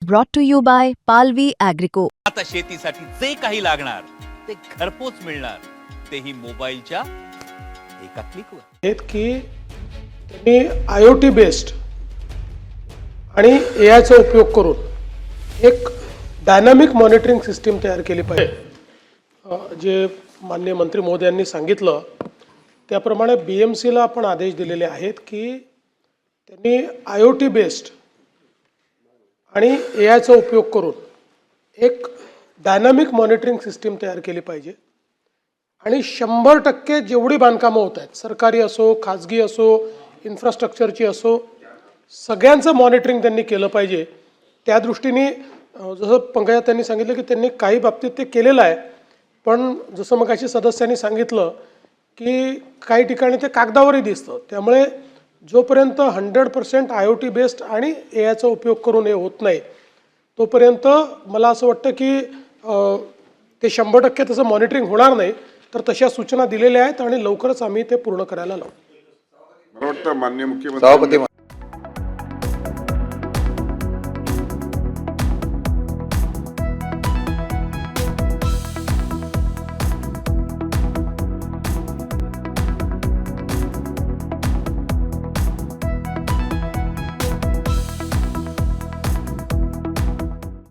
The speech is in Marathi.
brought to you by Palvi Agrico. आता शेतीसाठी जे काही लागणार ते घरपोच मिळणार, तेही मोबाईलच्या एका क्लिकवर. आहेत की त्यांनी IoT बेस्ड आणि AIचा उपयोग करून एक डायनामिक मॉनिटरिंग सिस्टीम तयार केली पाहिजे. जे माननीय मंत्री महोदयांनी सांगितलं त्याप्रमाणे BMCला आपण आदेश दिलेले आहेत की त्यांनी IoT बेस्ड आणि AIचा उपयोग करून एक डायनामिक मॉनिटरिंग सिस्टीम तयार केली पाहिजे आणि 100% जेवढी बांधकामं होत आहेत, सरकारी असो, खाजगी असो, इन्फ्रास्ट्रक्चरची असो, सगळ्यांचं मॉनिटरिंग त्यांनी केलं पाहिजे. त्या दृष्टीने जसं पंकजा त्यांनी सांगितलं की त्यांनी काही बाबतीत ते केलेलं आहे, पण जसं मगाशी सदस्यांनी सांगितलं की काही ठिकाणी ते कागदावरही दिसतं. त्यामुळे जोपर्यंत 100% IoT बेस्ड आणि AIचा उपयोग करून हे होत नाही तोपर्यंत मला असं वाटतं की ते 100% त्याचं मॉनिटरिंग होणार नाही. तर तशा सूचना दिलेल्या आहेत आणि लवकरच आम्ही ते पूर्ण करायला लावू. मला वाटतं माननीय मुख्यमंत्री